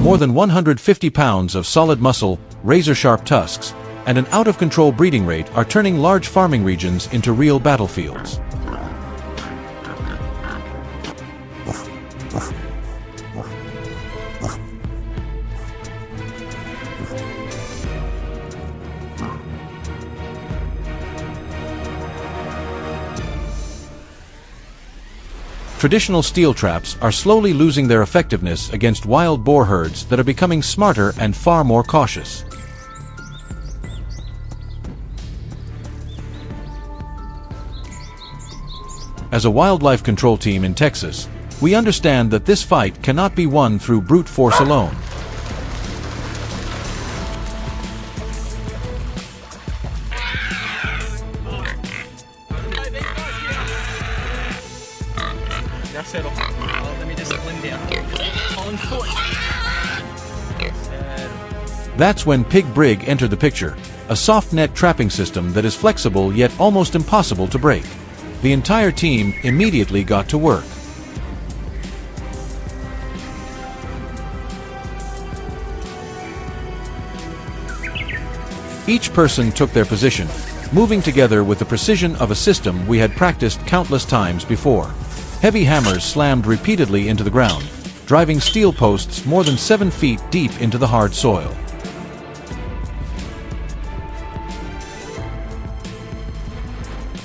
more than 150 pounds of solid muscle, razor-sharp tusks, and an out-of-control breeding rate are turning large farming regions into real battlefields. Traditional steel traps are slowly losing their effectiveness against wild boar herds that are becoming smarter and far more cautious. As a wildlife control team in Texas, we understand that this fight cannot be won through brute force alone. Let me just slim down. On foot. That's when Pig Brig entered the picture, a soft net trapping system that is flexible yet almost impossible to break. The entire team immediately got to work. Each person took their position, moving together with the precision of a system we had practiced countless times before. Heavy hammers slammed repeatedly into the ground, driving steel posts more than 7 feet deep into the hard soil.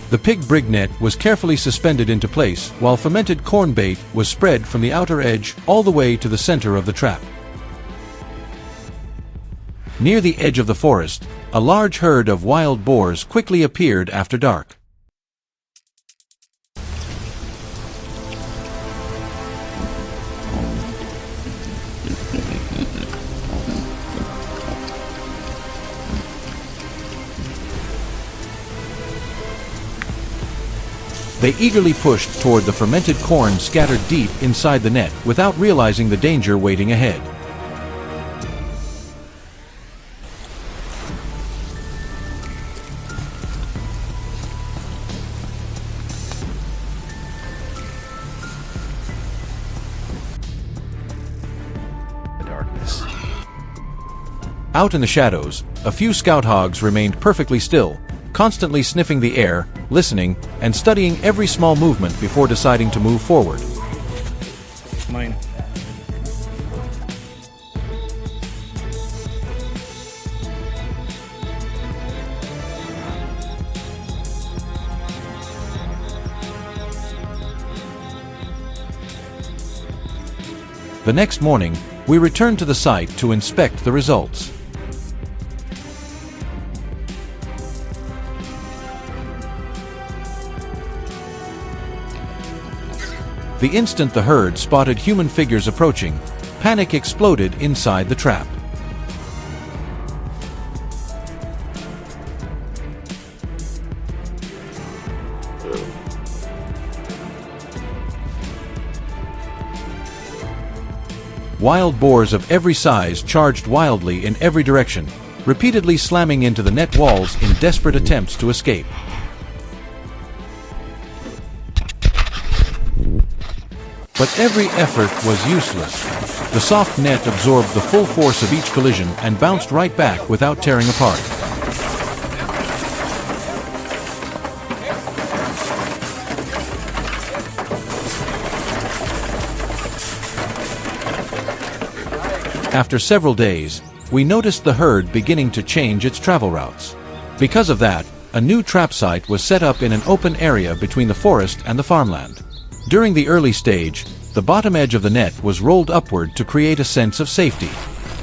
The Pig Brig net was carefully suspended into place while fermented corn bait was spread from the outer edge all the way to the center of the trap. Near the edge of the forest, a large herd of wild boars quickly appeared after dark. They eagerly pushed toward the fermented corn scattered deep inside the net without realizing the danger waiting ahead. The darkness. Out in the shadows, a few scout hogs remained perfectly still, constantly sniffing the air, listening, and studying every small movement before deciding to move forward. Mine. The next morning, we returned to the site to inspect the results. The instant the herd spotted human figures approaching, panic exploded inside the trap. Wild boars of every size charged wildly in every direction, repeatedly slamming into the net walls in desperate attempts to escape. But every effort was useless. The soft net absorbed the full force of each collision and bounced right back without tearing apart. After several days, we noticed the herd beginning to change its travel routes. Because of that, a new trap site was set up in an open area between the forest and the farmland. During the early stage, the bottom edge of the net was rolled upward to create a sense of safety.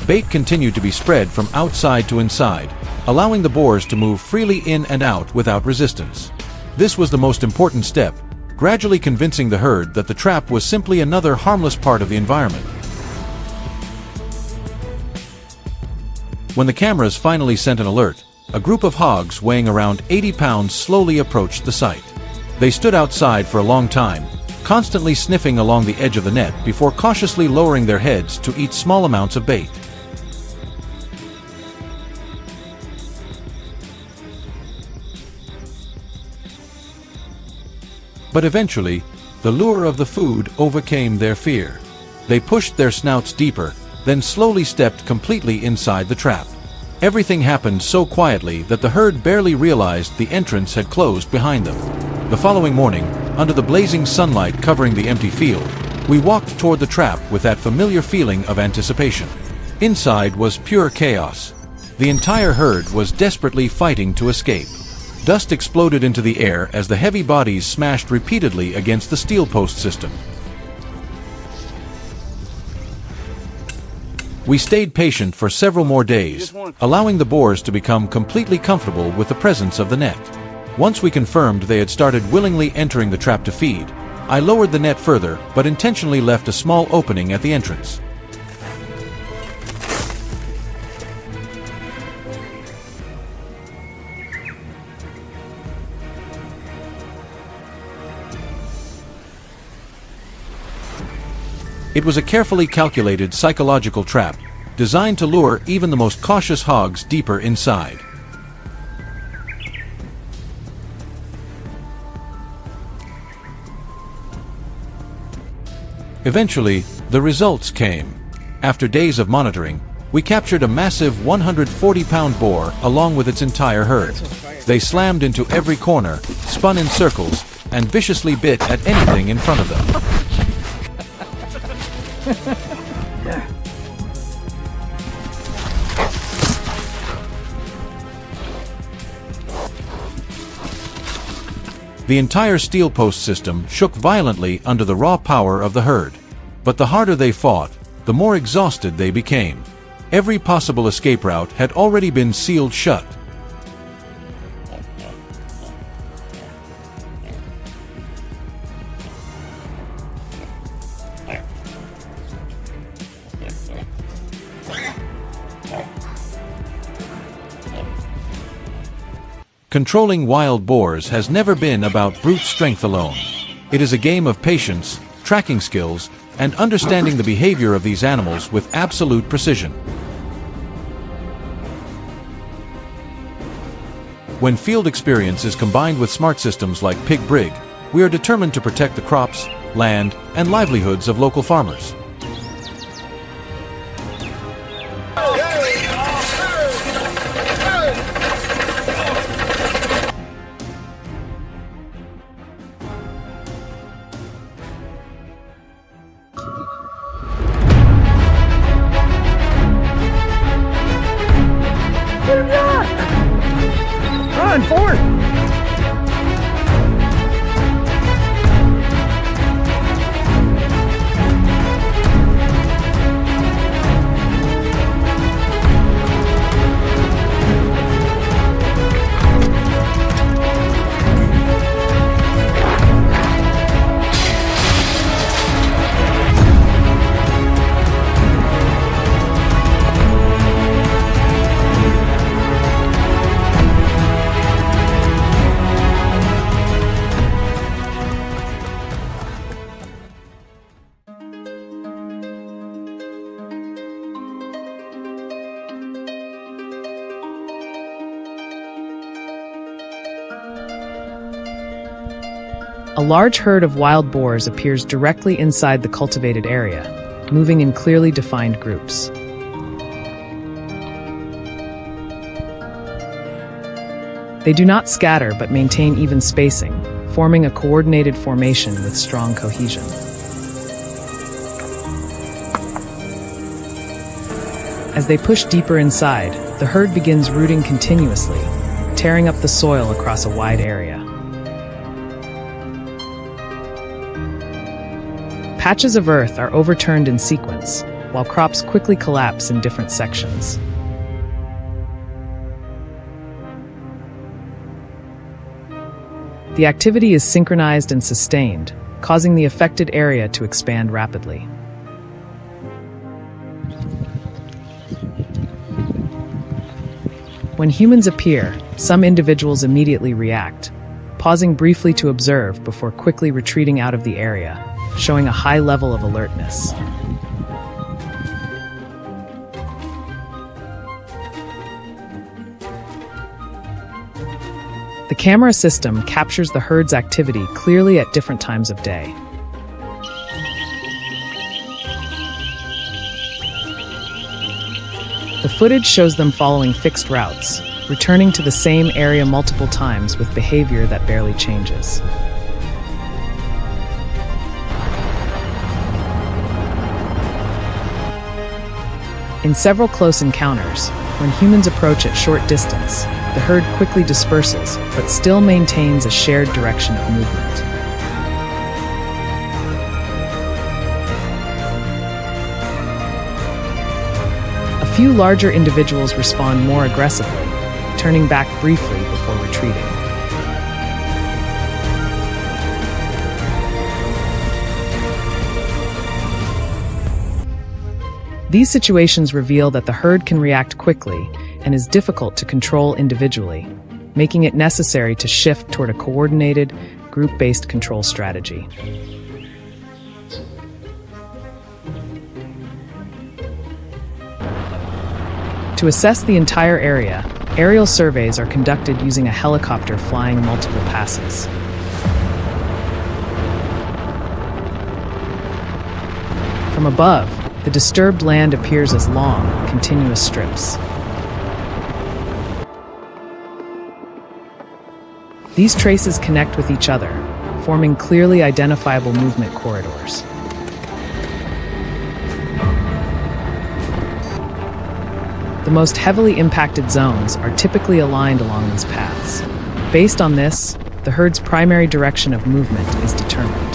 Bait continued to be spread from outside to inside, allowing the boars to move freely in and out without resistance. This was the most important step, gradually convincing the herd that the trap was simply another harmless part of the environment. When the cameras finally sent an alert, a group of hogs weighing around 80 pounds slowly approached the site. They stood outside for a long time, constantly sniffing along the edge of the net before cautiously lowering their heads to eat small amounts of bait. But eventually, the lure of the food overcame their fear. They pushed their snouts deeper, then slowly stepped completely inside the trap. Everything happened so quietly that the herd barely realized the entrance had closed behind them. The following morning, under the blazing sunlight covering the empty field, we walked toward the trap with that familiar feeling of anticipation. Inside was pure chaos. The entire herd was desperately fighting to escape. Dust exploded into the air as the heavy bodies smashed repeatedly against the steel post system. We stayed patient for several more days, allowing the boars to become completely comfortable with the presence of the net. Once we confirmed they had started willingly entering the trap to feed, I lowered the net further but intentionally left a small opening at the entrance. It was a carefully calculated psychological trap, designed to lure even the most cautious hogs deeper inside. Eventually, the results came. After days of monitoring, we captured a massive 140-pound boar along with its entire herd. They slammed into every corner, spun in circles, and viciously bit at anything in front of them. The entire steel post system shook violently under the raw power of the herd. But the harder they fought, the more exhausted they became. Every possible escape route had already been sealed shut. Controlling wild boars has never been about brute strength alone. It is a game of patience, tracking skills, and understanding the behavior of these animals with absolute precision. When field experience is combined with smart systems like Pig Brig, we are determined to protect the crops, land, and livelihoods of local farmers. Run, forward! A large herd of wild boars appears directly inside the cultivated area, moving in clearly defined groups. They do not scatter but maintain even spacing, forming a coordinated formation with strong cohesion. As they push deeper inside, the herd begins rooting continuously, tearing up the soil across a wide area. Patches of earth are overturned in sequence, while crops quickly collapse in different sections. The activity is synchronized and sustained, causing the affected area to expand rapidly. When humans appear, some individuals immediately react, pausing briefly to observe before quickly retreating out of the area, showing a high level of alertness. The camera system captures the herd's activity clearly at different times of day. The footage shows them following fixed routes, returning to the same area multiple times with behavior that barely changes. In several close encounters, when humans approach at short distance, the herd quickly disperses, but still maintains a shared direction of movement. A few larger individuals respond more aggressively, turning back briefly before retreating. These situations reveal that the herd can react quickly and is difficult to control individually, making it necessary to shift toward a coordinated, group-based control strategy. To assess the entire area, aerial surveys are conducted using a helicopter flying multiple passes. From above, the disturbed land appears as long, continuous strips. These traces connect with each other, forming clearly identifiable movement corridors. The most heavily impacted zones are typically aligned along these paths. Based on this, the herd's primary direction of movement is determined.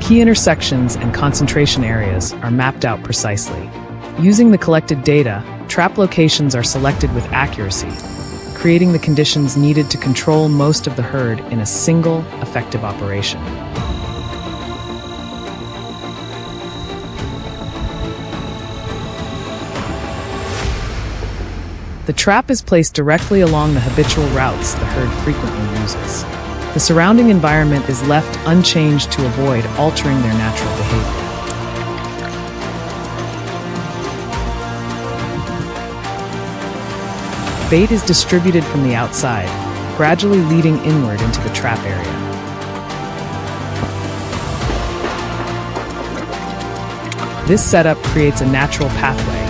Key intersections and concentration areas are mapped out precisely. Using the collected data, trap locations are selected with accuracy, creating the conditions needed to control most of the herd in a single, effective operation. The trap is placed directly along the habitual routes the herd frequently uses. The surrounding environment is left unchanged to avoid altering their natural behavior. Bait is distributed from the outside, gradually leading inward into the trap area. This setup creates a natural pathway,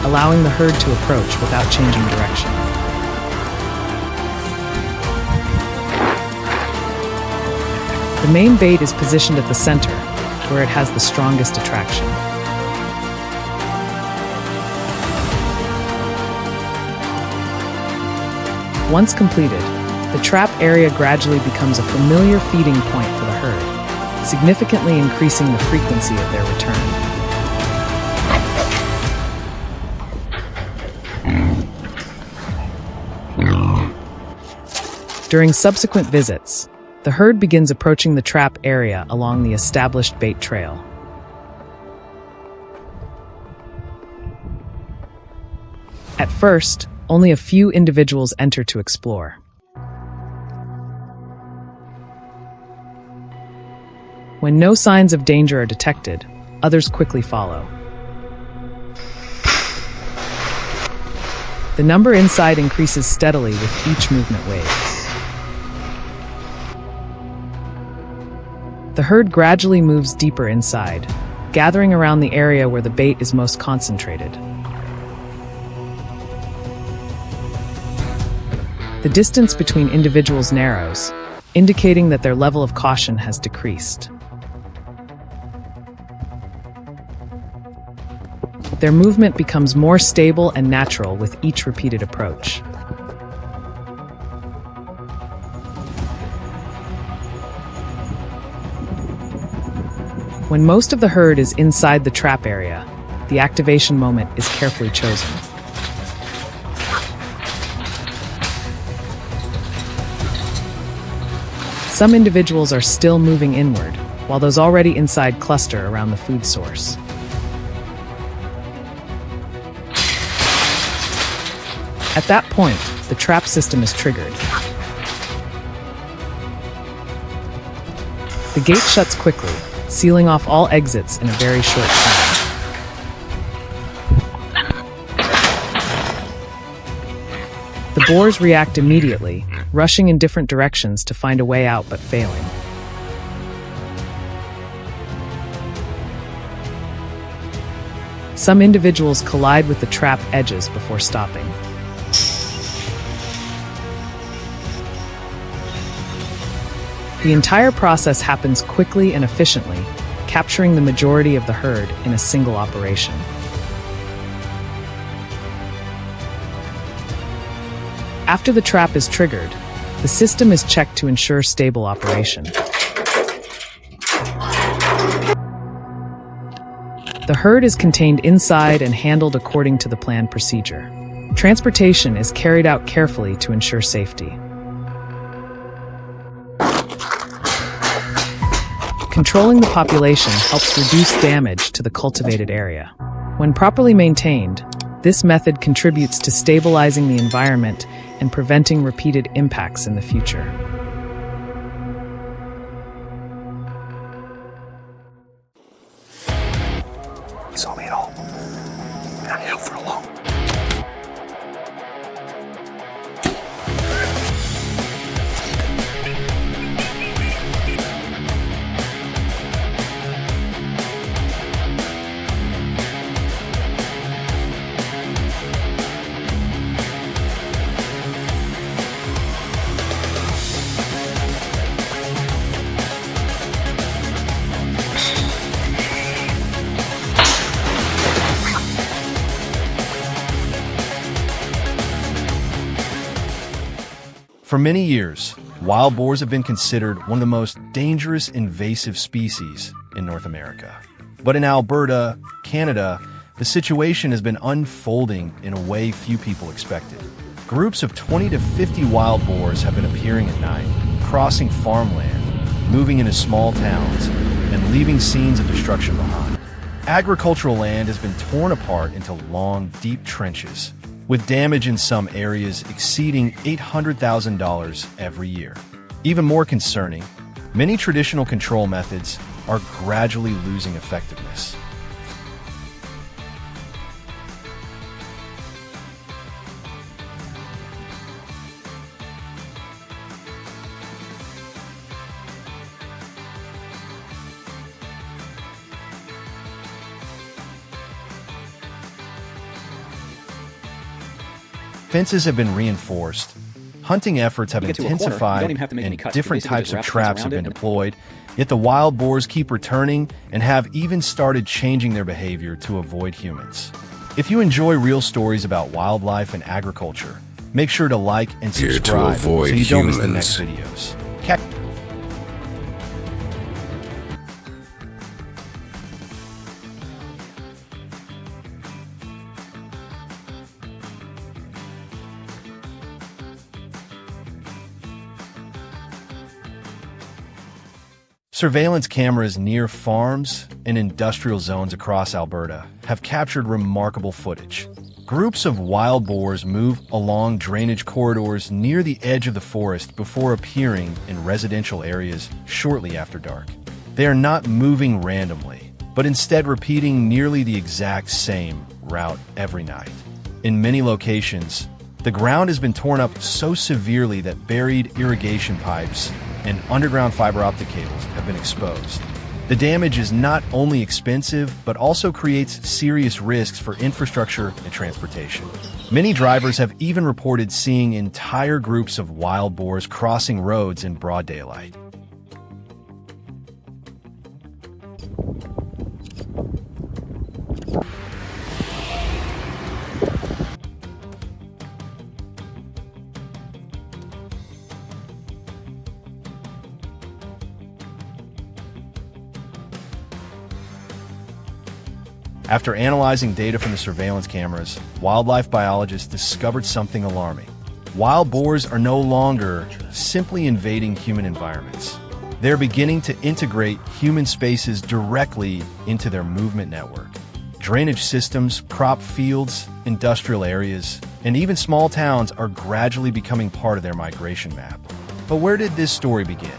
allowing the herd to approach without changing direction. The main bait is positioned at the center, where it has the strongest attraction. Once completed, the trap area gradually becomes a familiar feeding point for the herd, significantly increasing the frequency of their return. During subsequent visits, the herd begins approaching the trap area along the established bait trail. At first, only a few individuals enter to explore. When no signs of danger are detected, others quickly follow. The number inside increases steadily with each movement wave. The herd gradually moves deeper inside, gathering around the area where the bait is most concentrated. The distance between individuals narrows, indicating that their level of caution has decreased. Their movement becomes more stable and natural with each repeated approach. When most of the herd is inside the trap area, the activation moment is carefully chosen. Some individuals are still moving inward, while those already inside cluster around the food source. At that point, the trap system is triggered. The gate shuts quickly, sealing off all exits in a very short time. The boars react immediately, rushing in different directions to find a way out but failing. Some individuals collide with the trap edges before stopping. The entire process happens quickly and efficiently, capturing the majority of the herd in a single operation. After the trap is triggered, the system is checked to ensure stable operation. The herd is contained inside and handled according to the planned procedure. Transportation is carried out carefully to ensure safety. Controlling the population helps reduce damage to the cultivated area. When properly maintained, this method contributes to stabilizing the environment and preventing repeated impacts in the future. Saw me at all. I held for a long. For many years, wild boars have been considered one of the most dangerous invasive species in North America. But in Alberta, Canada, the situation has been unfolding in a way few people expected. Groups of 20 to 50 wild boars have been appearing at night, crossing farmland, moving into small towns, and leaving scenes of destruction behind. Agricultural land has been torn apart into long, deep trenches, with damage in some areas exceeding $800,000 every year. Even more concerning, many traditional control methods are gradually losing effectiveness. Fences have been reinforced, hunting efforts have intensified, and different types of traps have been deployed, yet the wild boars keep returning and have even started changing their behavior to avoid humans. If you enjoy real stories about wildlife and agriculture, make sure to like and subscribe so you don't miss the next videos. Surveillance cameras near farms and industrial zones across Alberta have captured remarkable footage. Groups of wild boars move along drainage corridors near the edge of the forest before appearing in residential areas shortly after dark. They are not moving randomly, but instead repeating nearly the exact same route every night. In many locations, the ground has been torn up so severely that buried irrigation pipes and underground fiber optic cables have been exposed. The damage is not only expensive, but also creates serious risks for infrastructure and transportation. Many drivers have even reported seeing entire groups of wild boars crossing roads in broad daylight. After analyzing data from the surveillance cameras, wildlife biologists discovered something alarming. Wild boars are no longer simply invading human environments. They're beginning to integrate human spaces directly into their movement network. Drainage systems, crop fields, industrial areas, and even small towns are gradually becoming part of their migration map. But where did this story begin?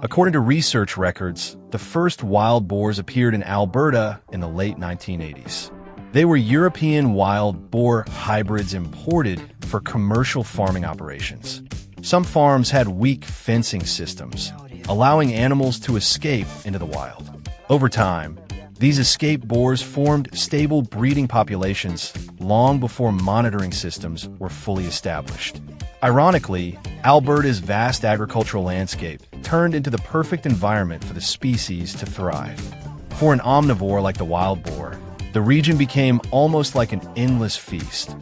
According to research records, the first wild boars appeared in Alberta in the late 1980s. They were European wild boar hybrids imported for commercial farming operations. Some farms had weak fencing systems, allowing animals to escape into the wild. Over time, these escaped boars formed stable breeding populations long before monitoring systems were fully established. Ironically, Alberta's vast agricultural landscape turned into the perfect environment for the species to thrive. For an omnivore like the wild boar, the region became almost like an endless feast.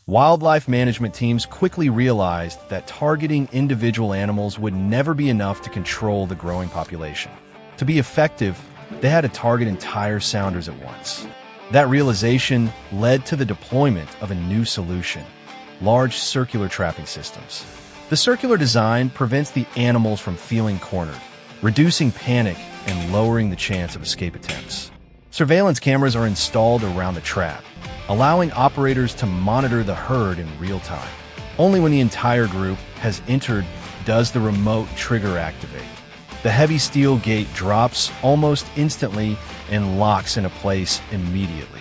Wildlife management teams quickly realized that targeting individual animals would never be enough to control the growing population. To be effective, they had to target entire sounders at once. That realization led to the deployment of a new solution: large circular trapping systems. The circular design prevents the animals from feeling cornered, reducing panic and lowering the chance of escape attempts. Surveillance cameras are installed around the trap, allowing operators to monitor the herd in real time. Only when the entire group has entered does the remote trigger activate. The heavy steel gate drops almost instantly and locks into place immediately.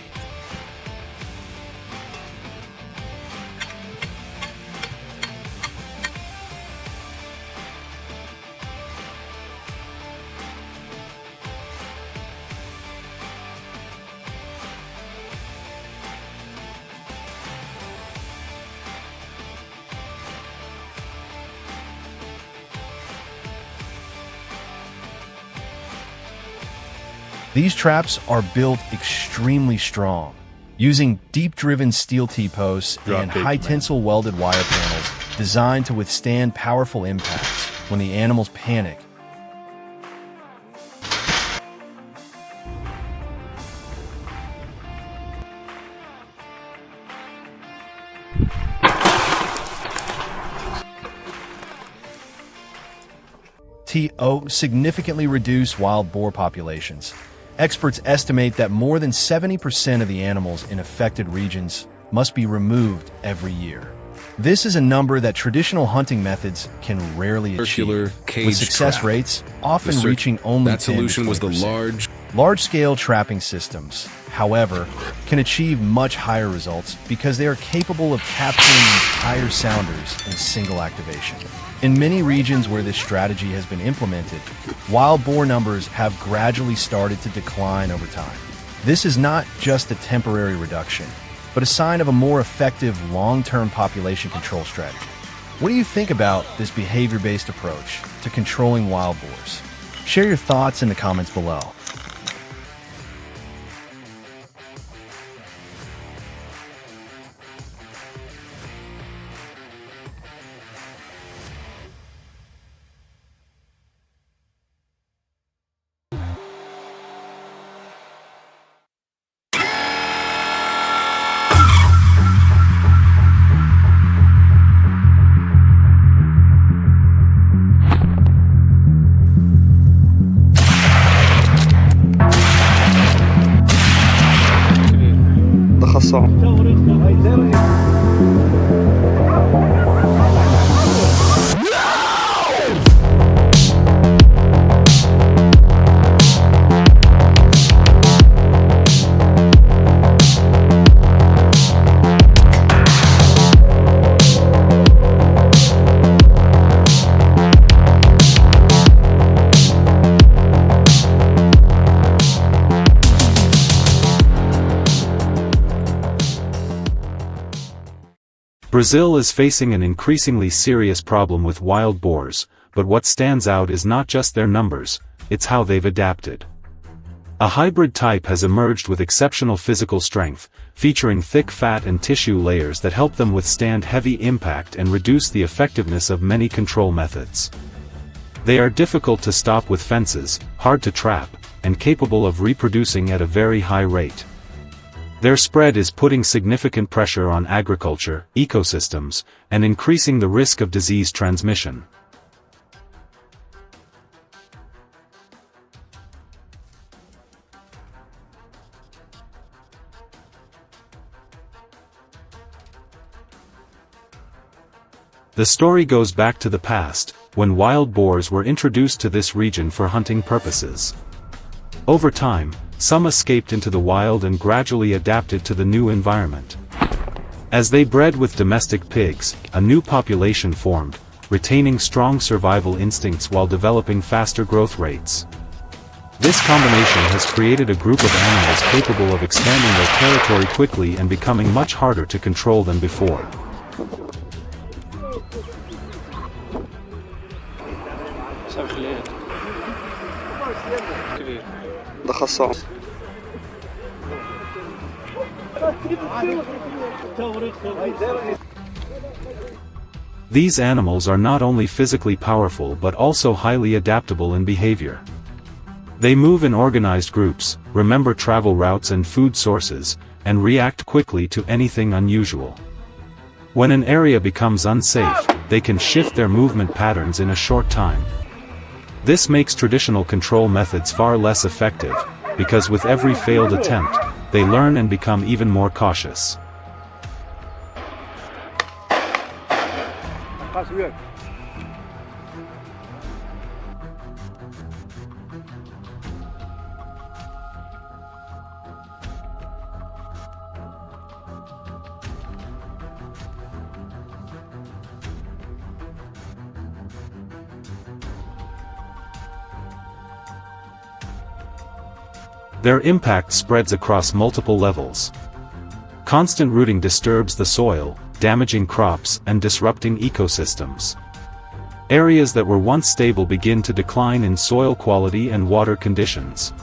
These traps are built extremely strong, using deep-driven steel T-posts and high-tensile welded wire panels designed to withstand powerful impacts when the animals panic. TO significantly reduce wild boar populations. Experts estimate that more than 70% of the animals in affected regions must be removed every year. This is a number that traditional hunting methods can rarely achieve, with success rates often reaching only 10 to 20%. That solution was the large-scale trapping systems, however, can achieve much higher results because they are capable of capturing entire sounders in single activation. In many regions where this strategy has been implemented, wild boar numbers have gradually started to decline over time. This is not just a temporary reduction, but a sign of a more effective long-term population control strategy. What do you think about this behavior-based approach to controlling wild boars? Share your thoughts in the comments below. Brazil is facing an increasingly serious problem with wild boars, but what stands out is not just their numbers, it's how they've adapted. A hybrid type has emerged with exceptional physical strength, featuring thick fat and tissue layers that help them withstand heavy impact and reduce the effectiveness of many control methods. They are difficult to stop with fences, hard to trap, and capable of reproducing at a very high rate. Their spread is putting significant pressure on agriculture, ecosystems, and increasing the risk of disease transmission. The story goes back to the past, when wild boars were introduced to this region for hunting purposes. Over time, some escaped into the wild and gradually adapted to the new environment. As they bred with domestic pigs, a new population formed, retaining strong survival instincts while developing faster growth rates. This combination has created a group of animals capable of expanding their territory quickly and becoming much harder to control than before. These animals are not only physically powerful but also highly adaptable in behavior. They move in organized groups, remember travel routes and food sources, and react quickly to anything unusual. When an area becomes unsafe, they can shift their movement patterns in a short time. This makes traditional control methods far less effective, because with every failed attempt, they learn and become even more cautious. Their impact spreads across multiple levels. Constant rooting disturbs the soil, damaging crops and disrupting ecosystems. Areas that were once stable begin to decline in soil quality and water conditions.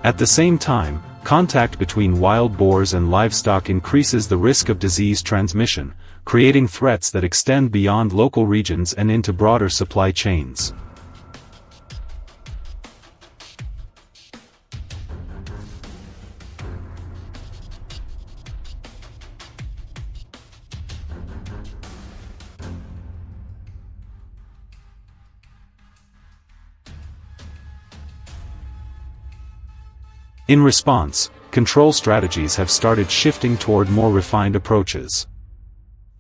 At the same time, contact between wild boars and livestock increases the risk of disease transmission, creating threats that extend beyond local regions and into broader supply chains. In response, control strategies have started shifting toward more refined approaches.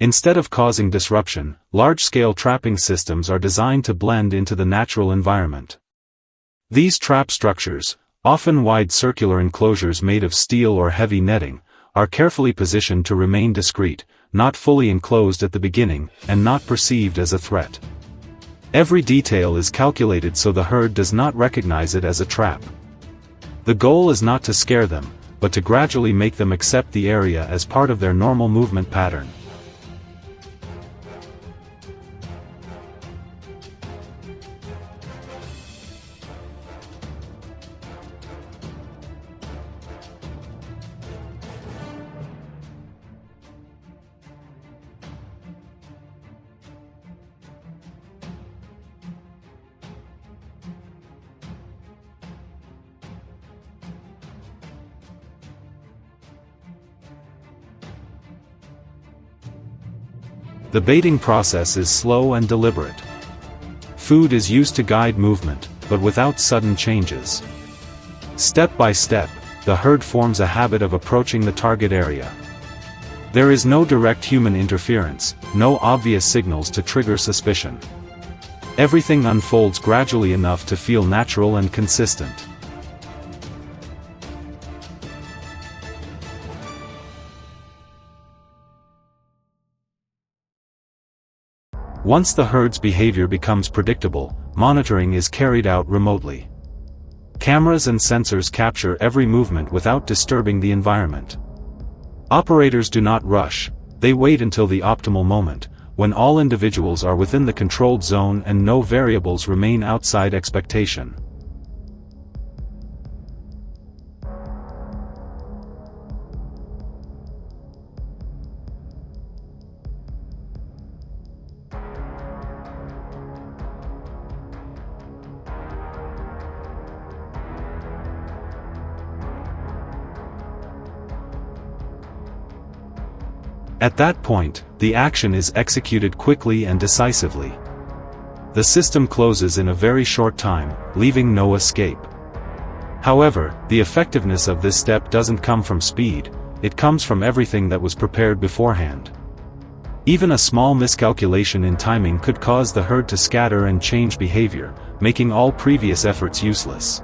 Instead of causing disruption, large-scale trapping systems are designed to blend into the natural environment. These trap structures, often wide circular enclosures made of steel or heavy netting, are carefully positioned to remain discreet, not fully enclosed at the beginning, and not perceived as a threat. Every detail is calculated so the herd does not recognize it as a trap. The goal is not to scare them, but to gradually make them accept the area as part of their normal movement pattern. The baiting process is slow and deliberate. Food is used to guide movement, but without sudden changes. Step by step, the herd forms a habit of approaching the target area. There is no direct human interference, no obvious signals to trigger suspicion. Everything unfolds gradually enough to feel natural and consistent. Once the herd's behavior becomes predictable, monitoring is carried out remotely. Cameras and sensors capture every movement without disturbing the environment. Operators do not rush, they wait until the optimal moment, when all individuals are within the controlled zone and no variables remain outside expectation. At that point, the action is executed quickly and decisively. The system closes in a very short time, leaving no escape. However, the effectiveness of this step doesn't come from speed, it comes from everything that was prepared beforehand. Even a small miscalculation in timing could cause the herd to scatter and change behavior, making all previous efforts useless.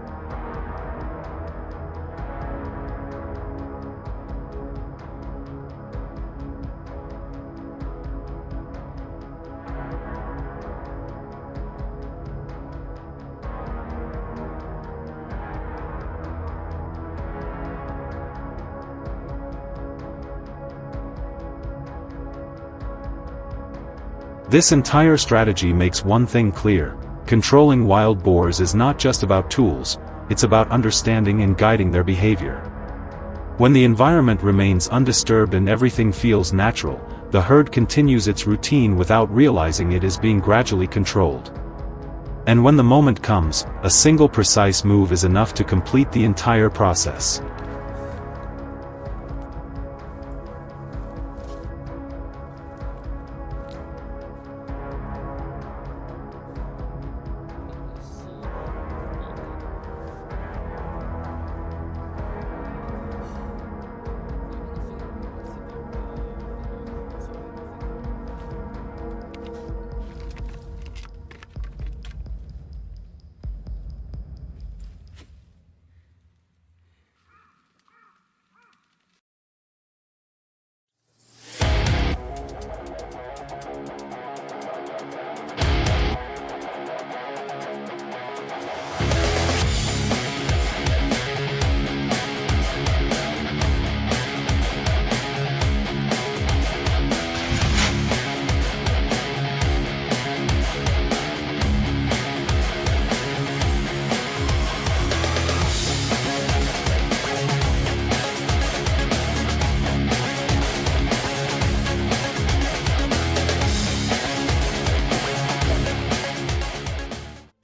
This entire strategy makes one thing clear: controlling wild boars is not just about tools, it's about understanding and guiding their behavior. When the environment remains undisturbed and everything feels natural, the herd continues its routine without realizing it is being gradually controlled. And when the moment comes, a single precise move is enough to complete the entire process.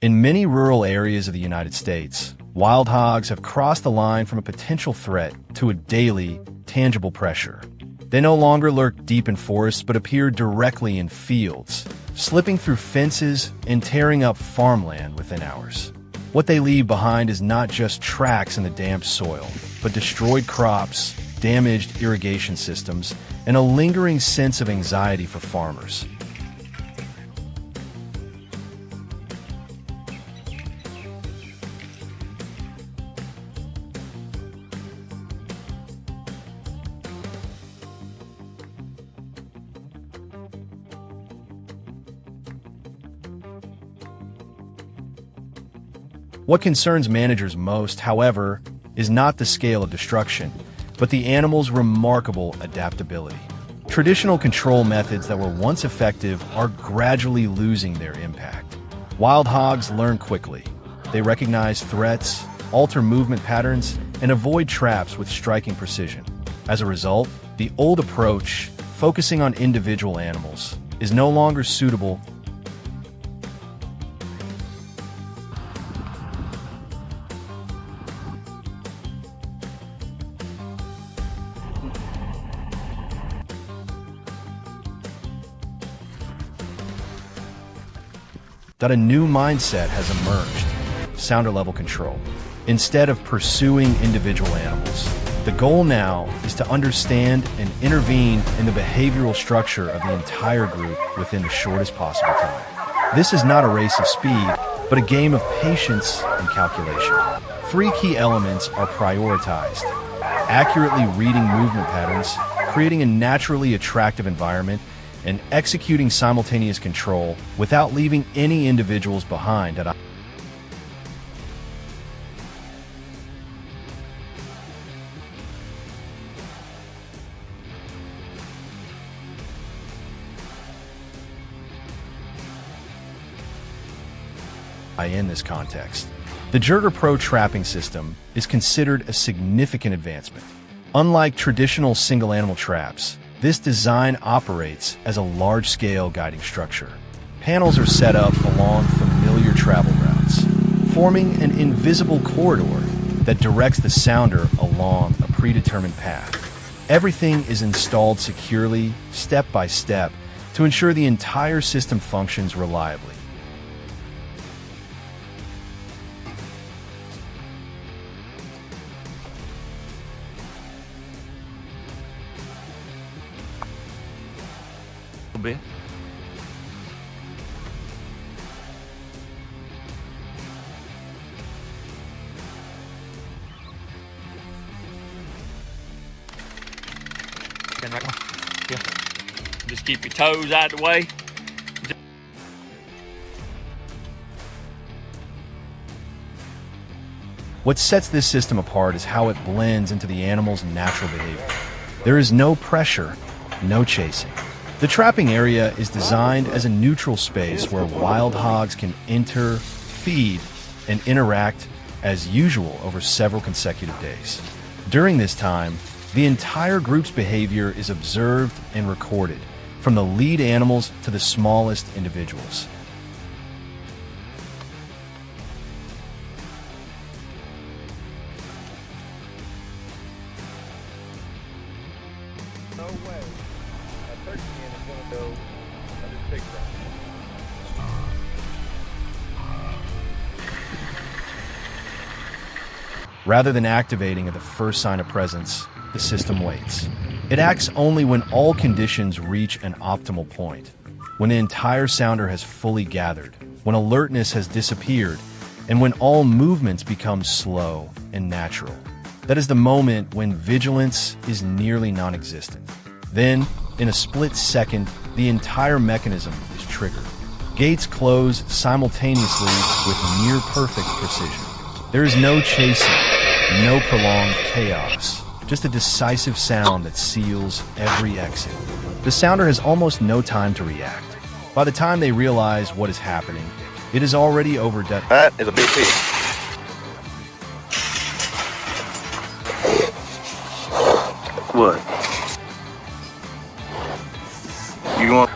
In many rural areas of the United States, wild hogs have crossed the line from a potential threat to a daily, tangible pressure. They no longer lurk deep in forests but appear directly in fields, slipping through fences and tearing up farmland within hours. What they leave behind is not just tracks in the damp soil, but destroyed crops, damaged irrigation systems, and a lingering sense of anxiety for farmers. What concerns managers most, however, is not the scale of destruction, but the animal's remarkable adaptability. Traditional control methods that were once effective are gradually losing their impact. Wild hogs learn quickly. They recognize threats, alter movement patterns, and avoid traps with striking precision. As a result, the old approach, focusing on individual animals, is no longer suitable. That a new mindset has emerged: sounder level control. Instead of pursuing individual animals, the goal now is to understand and intervene in the behavioral structure of the entire group within the shortest possible time. This is not a race of speed, but a game of patience and calculation. Three key elements are prioritized: accurately reading movement patterns, creating a naturally attractive environment, and executing simultaneous control without leaving any individuals behind at in this context. The Jerger Pro trapping system is considered a significant advancement. Unlike traditional single-animal traps, this design operates as a large-scale guiding structure. Panels are set up along familiar travel routes, forming an invisible corridor that directs the sounder along a predetermined path. Everything is installed securely, step by step, to ensure the entire system functions reliably. A bit. Stand right on. Yeah. Just keep your toes out of the way. What sets this system apart is how it blends into the animal's natural behavior. There is no pressure, no chasing. The trapping area is designed as a neutral space where wild hogs can enter, feed, and interact as usual over several consecutive days. During this time, the entire group's behavior is observed and recorded, from the lead animals to the smallest individuals. No way a turkey hen is going to go on this pig trap. Rather than activating at the first sign of presence, the system waits. It acts only when all conditions reach an optimal point, when the entire sounder has fully gathered, when alertness has disappeared, and when all movements become slow and natural. That is the moment when vigilance is nearly non-existent. Then, in a split second, the entire mechanism is triggered. Gates close simultaneously with near-perfect precision. There is no chasing, no prolonged chaos, just a decisive sound that seals every exit. The sounder has almost no time to react. By the time they realize what is happening, it is already overdone. That is a big pig. What? You want?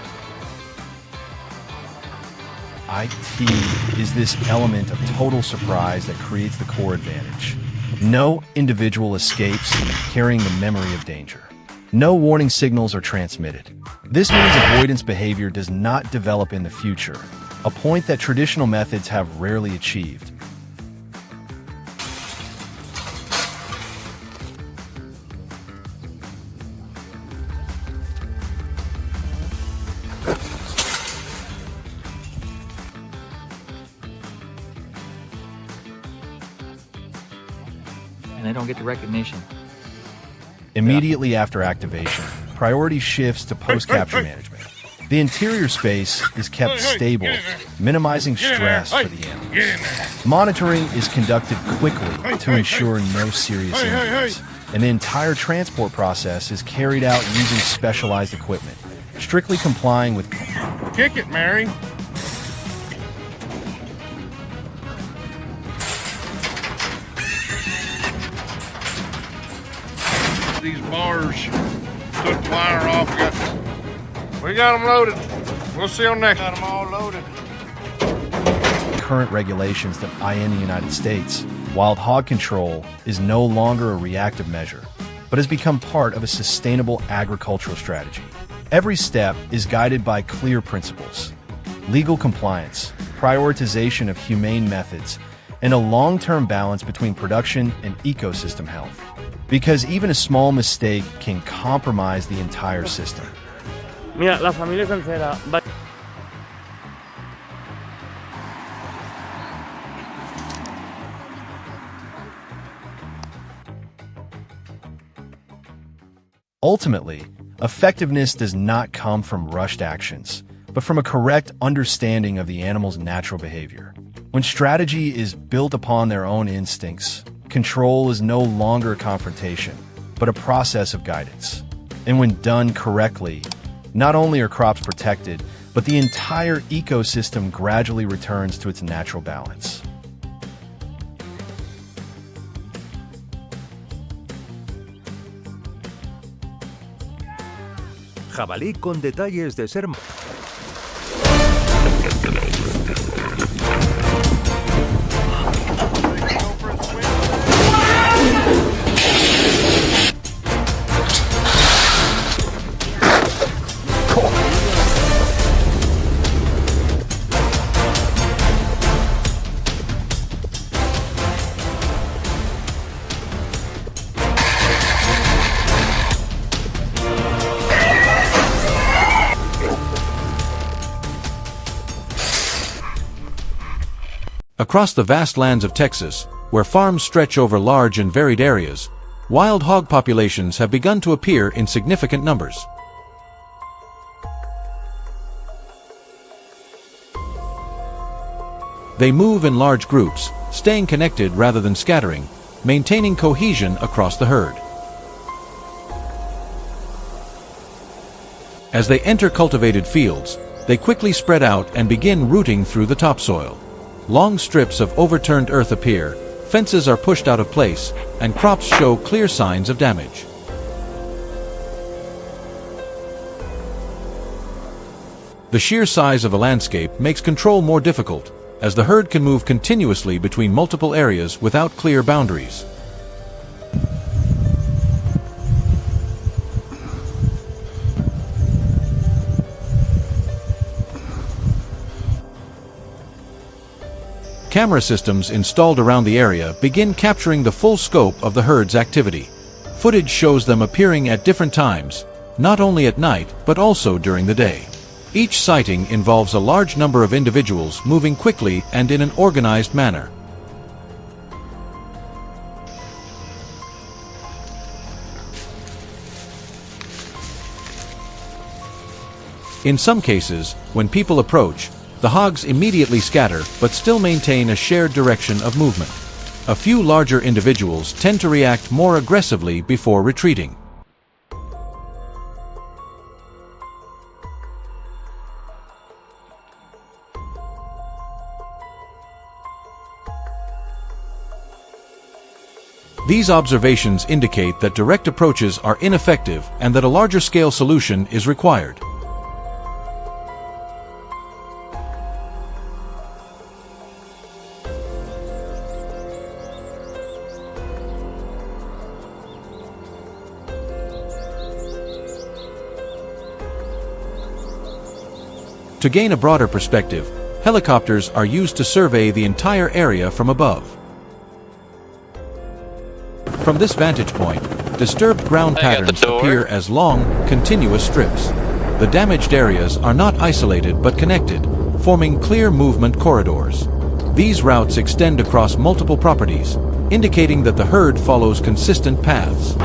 IT is this element of total surprise that creates the core advantage. No individual escapes carrying the memory of danger. No warning signals are transmitted. This means avoidance behavior does not develop in the future, a point that traditional methods have rarely achieved. And they don't get the recognition. Immediately after activation, priority shifts to post-capture management. The interior space is kept stable, minimizing stress for the animals. Monitoring is conducted quickly to ensure no serious injuries, and the entire transport process is carried out using specialized equipment, strictly complying with Kick it, Mary. These bars took the wire off. We got them loaded. We'll see them next. Got them all loaded. current regulations that in the United States. Wild hog control is no longer a reactive measure, but has become part of a sustainable agricultural strategy. Every step is guided by clear principles: legal compliance, prioritization of humane methods, and a long-term balance between production and ecosystem health. Because even a small mistake can compromise the entire system. Mira, la familia entera va... Ultimately, effectiveness does not come from rushed actions, but from a correct understanding of the animal's natural behavior. When strategy is built upon their own instincts, control is no longer a confrontation, but a process of guidance. And when done correctly, not only are crops protected, but the entire ecosystem gradually returns to its natural balance. Jabalí con detalles de ser... Across the vast lands of Texas, where farms stretch over large and varied areas, wild hog populations have begun to appear in significant numbers. They move in large groups, staying connected rather than scattering, maintaining cohesion across the herd. As they enter cultivated fields, they quickly spread out and begin rooting through the topsoil. Long strips of overturned earth appear, fences are pushed out of place, and crops show clear signs of damage. The sheer size of a landscape makes control more difficult, as the herd can move continuously between multiple areas without clear boundaries. Camera systems installed around the area begin capturing the full scope of the herd's activity. Footage shows them appearing at different times, not only at night but also during the day. Each sighting involves a large number of individuals moving quickly and in an organized manner. In some cases, when people approach, the hogs immediately scatter but still maintain a shared direction of movement. A few larger individuals tend to react more aggressively before retreating. These observations indicate that direct approaches are ineffective and that a larger-scale solution is required. To gain a broader perspective, helicopters are used to survey the entire area from above. From this vantage point, disturbed ground patterns appear as long, continuous strips. The damaged areas are not isolated but connected, forming clear movement corridors. These routes extend across multiple properties, indicating that the herd follows consistent paths.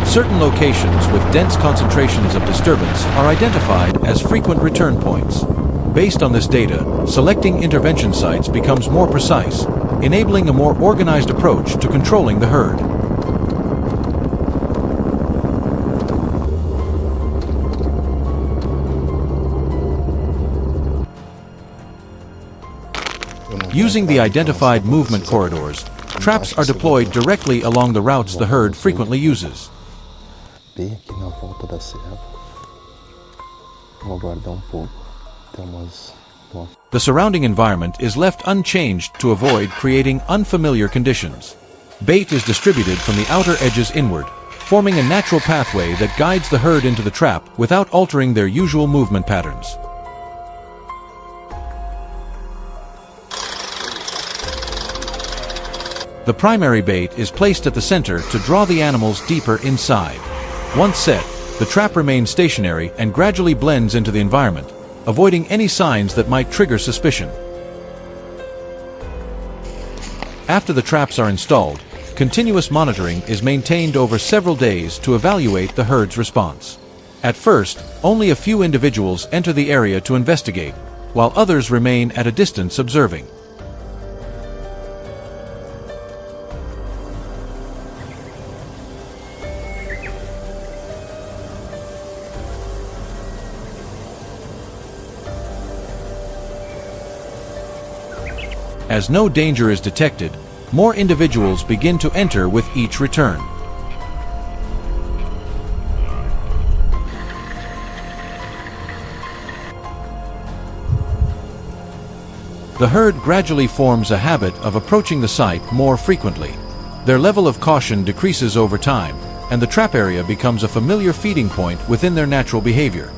Certain locations with dense concentrations of disturbance are identified as frequent return points. Based on this data, selecting intervention sites becomes more precise, enabling a more organized approach to controlling the herd. Using the identified movement corridors, traps are deployed directly along the routes the herd frequently uses. Bem aqui na volta da serra. Vou aguardar pouco. The surrounding environment is left unchanged to avoid creating unfamiliar conditions. Bait is distributed from the outer edges inward, forming a natural pathway that guides the herd into the trap without altering their usual movement patterns. The primary bait is placed at the center to draw the animals deeper inside. Once set, the trap remains stationary and gradually blends into the environment, avoiding any signs that might trigger suspicion. After the traps are installed, continuous monitoring is maintained over several days to evaluate the herd's response. At first, only a few individuals enter the area to investigate, while others remain at a distance observing. As no danger is detected, more individuals begin to enter with each return. The herd gradually forms a habit of approaching the site more frequently. Their level of caution decreases over time, and the trap area becomes a familiar feeding point within their natural behavior.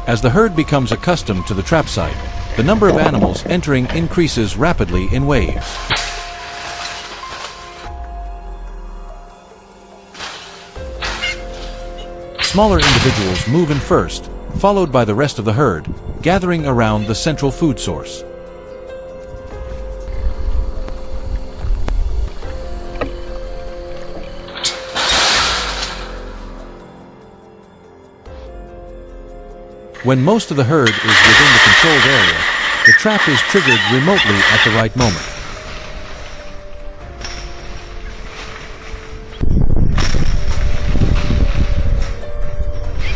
As the herd becomes accustomed to the trap site, the number of animals entering increases rapidly in waves. Smaller individuals move in first, followed by the rest of the herd, gathering around the central food source. When most of the herd is within the controlled area, the trap is triggered remotely at the right moment.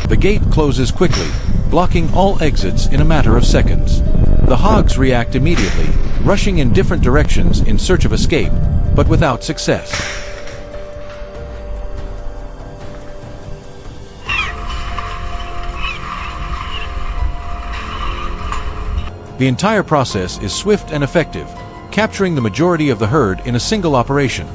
The gate closes quickly, blocking all exits in a matter of seconds. The hogs react immediately, rushing in different directions in search of escape, but without success. The entire process is swift and effective, capturing the majority of the herd in a single operation.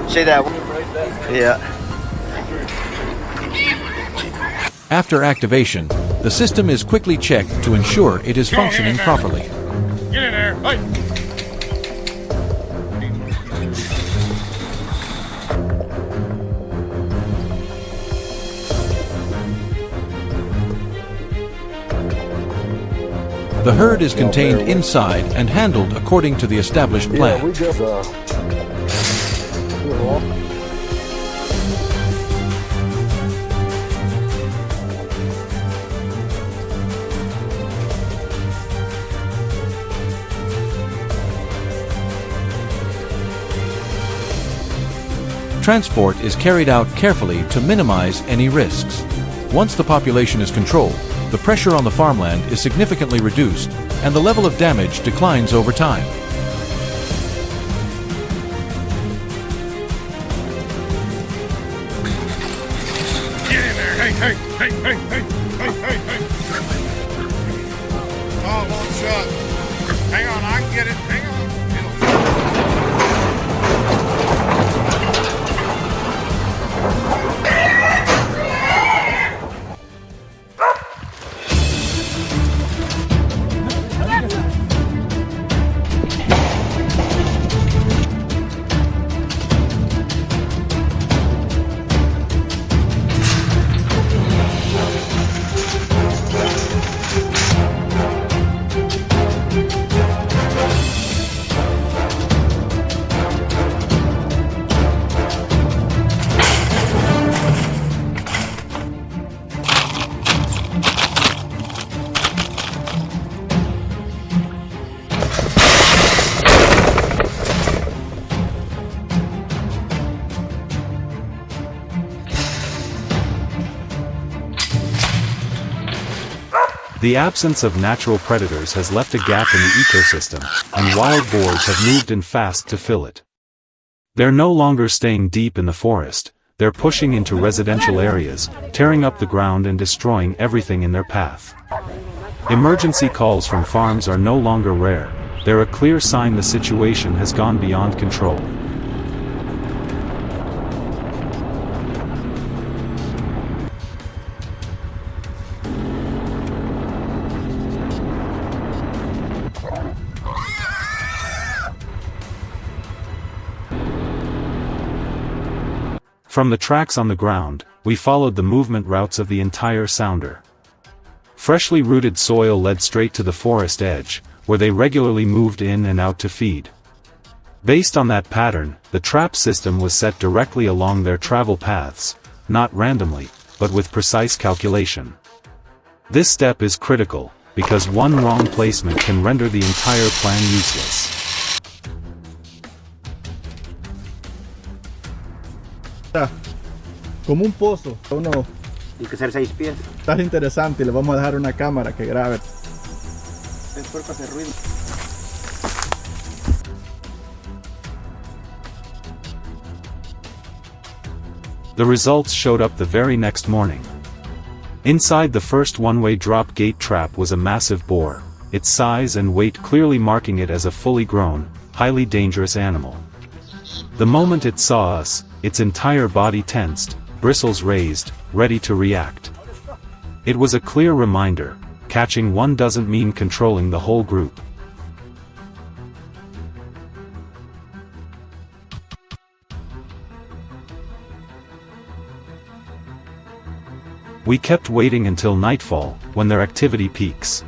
See that one? Yeah. After activation, the system is quickly checked to ensure it is functioning properly. Get in there. Hey. The herd is contained inside and handled according to the established plan. Yeah, we just Transport is carried out carefully to minimize any risks. Once the population is controlled, the pressure on the farmland is significantly reduced, and the level of damage declines over time. Get in there. Hey, hey, hey, hey, hey, hey, hey, hey. Oh, one shot. Hang on, I can get it. Hang on. The absence of natural predators has left a gap in the ecosystem, and wild boars have moved in fast to fill it. They're no longer staying deep in the forest, they're pushing into residential areas, tearing up the ground and destroying everything in their path. Emergency calls from farms are no longer rare, they're a clear sign the situation has gone beyond control. From the tracks on the ground, we followed the movement routes of the entire sounder. Freshly rooted soil led straight to the forest edge, where they regularly moved in and out to feed. Based on that pattern, the trap system was set directly along their travel paths, not randomly, but with precise calculation. This step is critical, because one wrong placement can render the entire plan useless. Como un pozo, uno. Tiene que ser 6 pies. Está interesante y le vamos a dejar una cámara que grabe. El puerco hace ruido. The results showed up the very next morning. Inside the first one-way drop gate trap was a massive boar, its size and weight clearly marking it as a fully grown, highly dangerous animal. The moment it saw us, its entire body tensed, bristles raised, ready to react. It was a clear reminder, catching one doesn't mean controlling the whole group. We kept waiting until nightfall, when their activity peaks.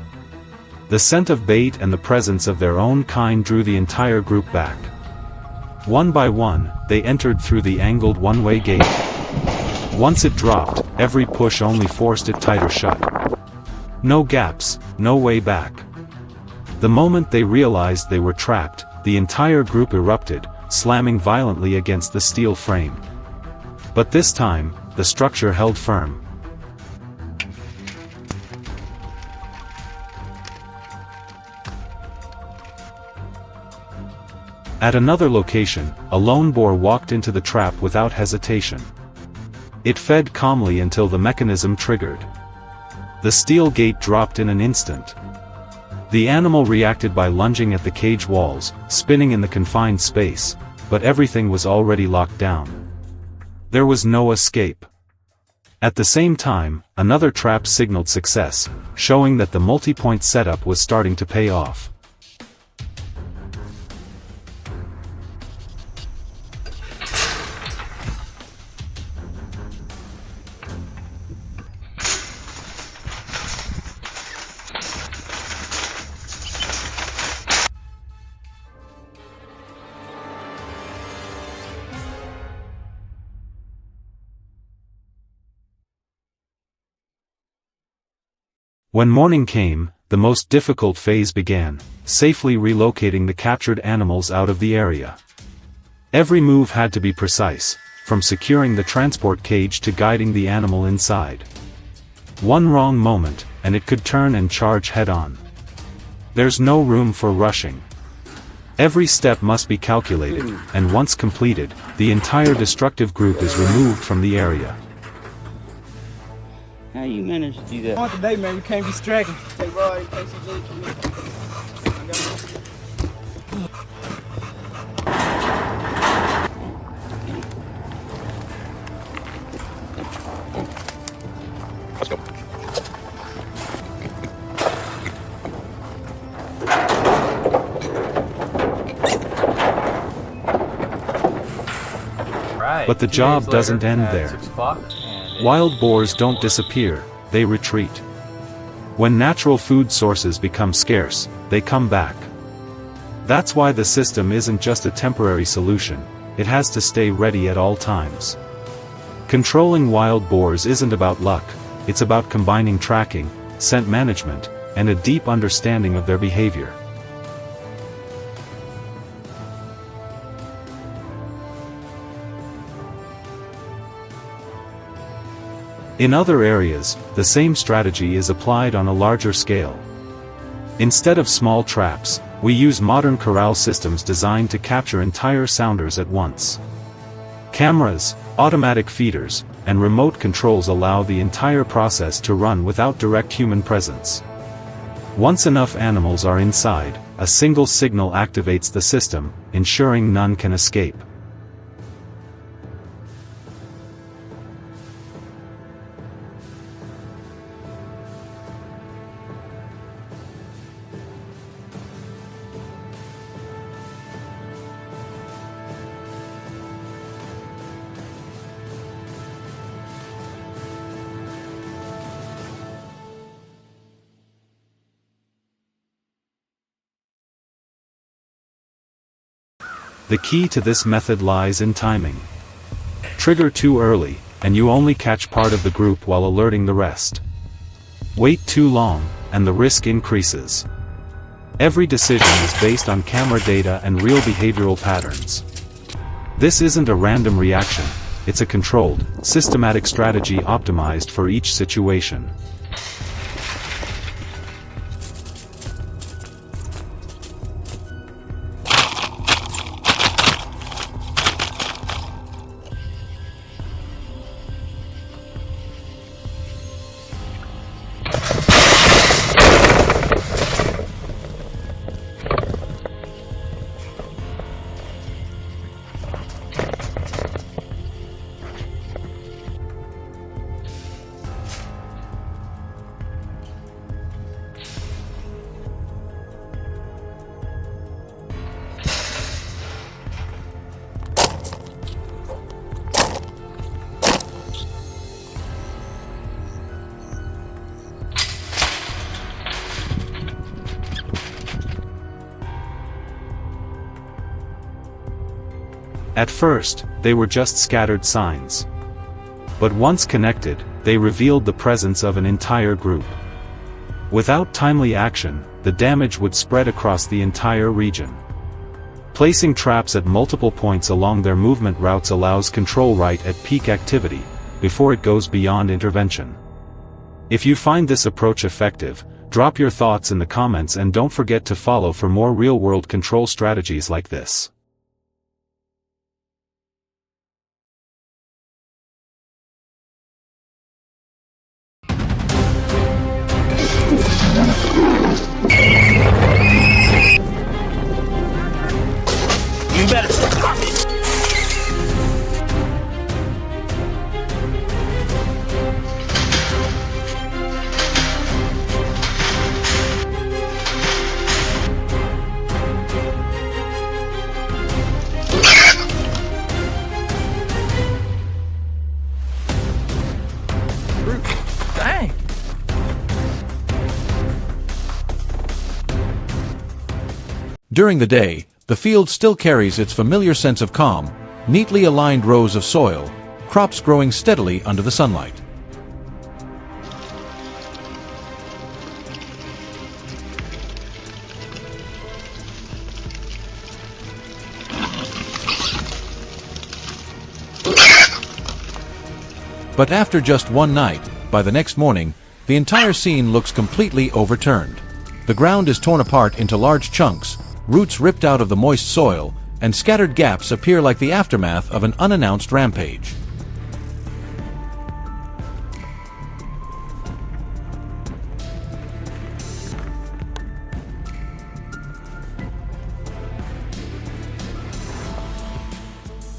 The scent of bait and the presence of their own kind drew the entire group back. One by one, they entered through the angled one-way gate. Once it dropped, every push only forced it tighter shut. No gaps, no way back. The moment they realized they were trapped, the entire group erupted, slamming violently against the steel frame. But this time, the structure held firm. At another location, a lone boar walked into the trap without hesitation. It fed calmly until the mechanism triggered. The steel gate dropped in an instant. The animal reacted by lunging at the cage walls, spinning in the confined space, but everything was already locked down. There was no escape. At the same time, another trap signaled success, showing that the multi-point setup was starting to pay off. When morning came, the most difficult phase began, safely relocating the captured animals out of the area. Every move had to be precise, from securing the transport cage to guiding the animal inside. One wrong moment, and it could turn and charge head-on. There's no room for rushing. Every step must be calculated, and once completed, the entire destructive group is removed from the area. How you managed to do that? On today, man, we can't be striking. Hey, Roy, you can't see Jake. Let's go. But the job doesn't end there. Wild boars don't disappear, they retreat. When natural food sources become scarce, they come back. That's why the system isn't just a temporary solution, it has to stay ready at all times. Controlling wild boars isn't about luck, it's about combining tracking, scent management, and a deep understanding of their behavior. In other areas, the same strategy is applied on a larger scale. Instead of small traps, we use modern corral systems designed to capture entire sounders at once. Cameras, automatic feeders, and remote controls allow the entire process to run without direct human presence. Once enough animals are inside, a single signal activates the system, ensuring none can escape. The key to this method lies in timing. Trigger too early, and you only catch part of the group while alerting the rest. Wait too long, and the risk increases. Every decision is based on camera data and real behavioral patterns. This isn't a random reaction, it's a controlled, systematic strategy optimized for each situation. At first, they were just scattered signs. But once connected, they revealed the presence of an entire group. Without timely action, the damage would spread across the entire region. Placing traps at multiple points along their movement routes allows control right at peak activity, before it goes beyond intervention. If you find this approach effective, drop your thoughts in the comments and don't forget to follow for more real-world control strategies like this. You better stop it. Dang. During the day, the field still carries its familiar sense of calm, neatly aligned rows of soil, crops growing steadily under the sunlight. But after just one night, by the next morning, the entire scene looks completely overturned. The ground is torn apart into large chunks, roots ripped out of the moist soil, and scattered gaps appear like the aftermath of an unannounced rampage.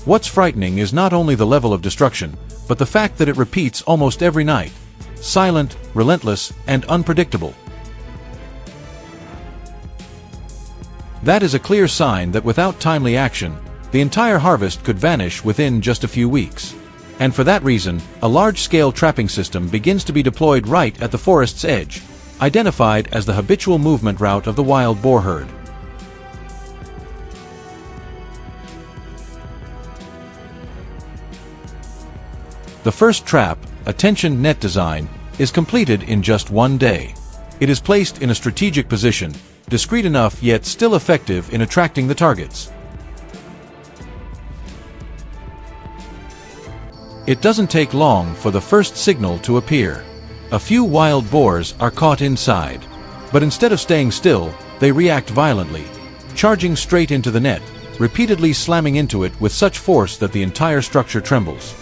What's frightening is not only the level of destruction, but the fact that it repeats almost every night. Silent, relentless, and unpredictable. That is a clear sign that without timely action, the entire harvest could vanish within just a few weeks. And for that reason, a large-scale trapping system begins to be deployed right at the forest's edge, identified as the habitual movement route of the wild boar herd. The first trap, a tension net design, is completed in just one day. It is placed in a strategic position, discreet enough yet still effective in attracting the targets. It doesn't take long for the first signal to appear. A few wild boars are caught inside, but instead of staying still, they react violently, charging straight into the net, repeatedly slamming into it with such force that the entire structure trembles.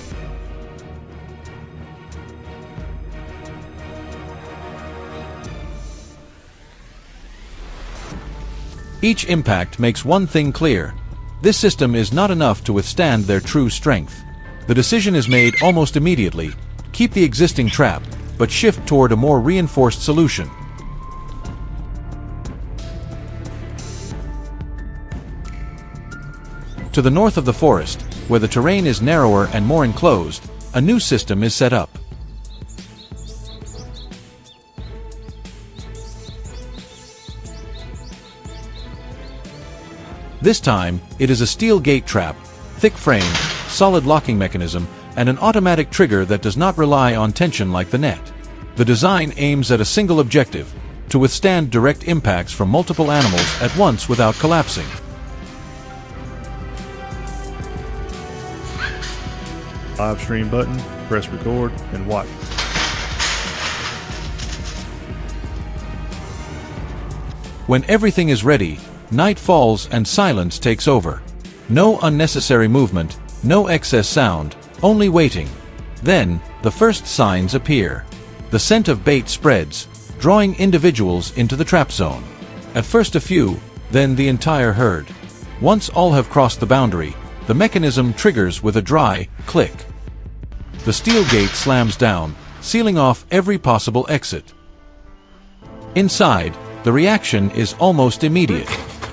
Each impact makes one thing clear. This system is not enough to withstand their true strength. The decision is made almost immediately. Keep the existing trap, but shift toward a more reinforced solution. To the north of the forest, where the terrain is narrower and more enclosed, a new system is set up. This time, it is a steel gate trap, thick frame, solid locking mechanism, and an automatic trigger that does not rely on tension like the net. The design aims at a single objective, to withstand direct impacts from multiple animals at once without collapsing. Live stream button, press record, and watch. When everything is ready, night falls and silence takes over. No unnecessary movement, no excess sound, only waiting. Then, the first signs appear. The scent of bait spreads, drawing individuals into the trap zone. At first a few, then the entire herd. Once all have crossed the boundary, the mechanism triggers with a dry click. The steel gate slams down, sealing off every possible exit. Inside, the reaction is almost immediate.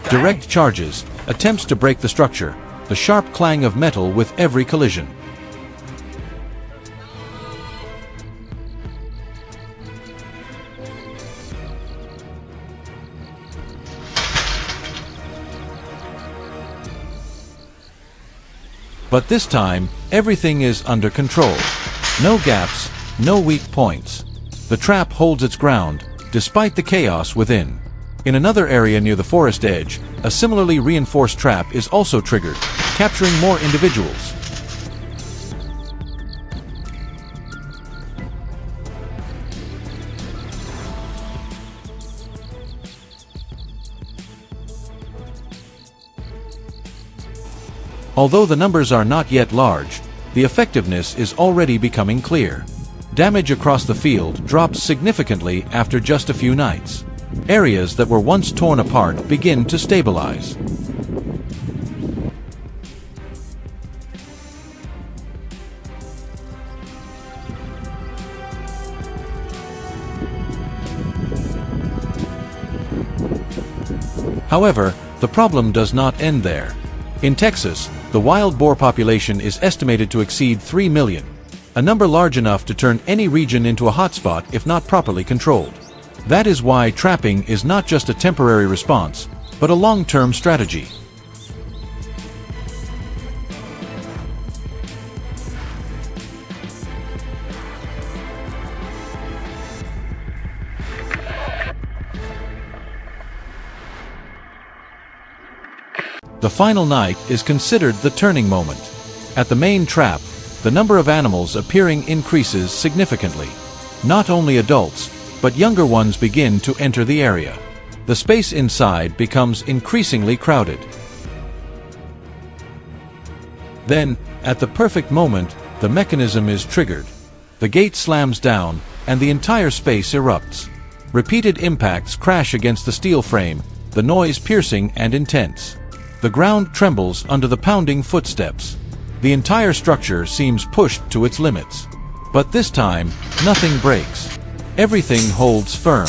Direct charges, attempts to break the structure, the sharp clang of metal with every collision. But this time, everything is under control. No gaps, no weak points. The trap holds its ground, despite the chaos within. In another area near the forest edge, a similarly reinforced trap is also triggered, capturing more individuals. Although the numbers are not yet large, the effectiveness is already becoming clear. Damage across the field drops significantly after just a few nights. Areas that were once torn apart begin to stabilize. However, the problem does not end there. In Texas, the wild boar population is estimated to exceed 3 million, a number large enough to turn any region into a hotspot if not properly controlled. That is why trapping is not just a temporary response, but a long-term strategy. The final night is considered the turning moment. At the main trap, the number of animals appearing increases significantly. Not only adults, but younger ones begin to enter the area. The space inside becomes increasingly crowded. Then, at the perfect moment, the mechanism is triggered. The gate slams down, and the entire space erupts. Repeated impacts crash against the steel frame, the noise piercing and intense. The ground trembles under the pounding footsteps. The entire structure seems pushed to its limits. But this time, nothing breaks. Everything holds firm.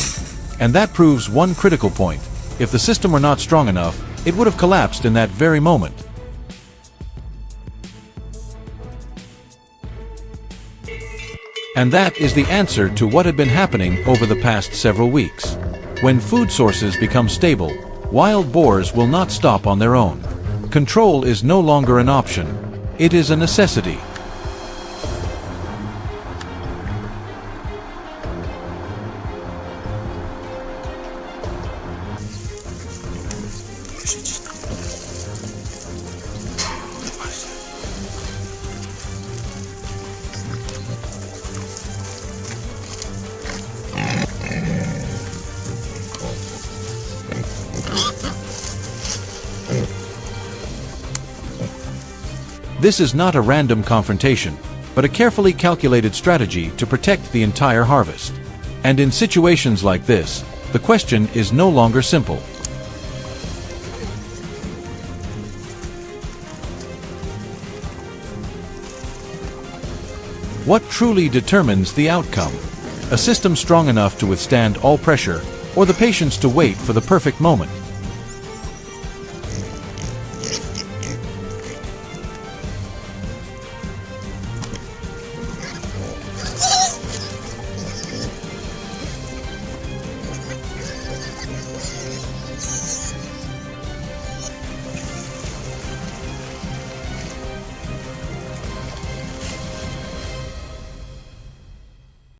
And that proves one critical point. If the system were not strong enough, it would have collapsed in that very moment. And that is the answer to what had been happening over the past several weeks. When food sources become stable, wild boars will not stop on their own. Control is no longer an option. It is a necessity. This is not a random confrontation, but a carefully calculated strategy to protect the entire harvest. And in situations like this, the question is no longer simple. What truly determines the outcome? A system strong enough to withstand all pressure, or the patience to wait for the perfect moment?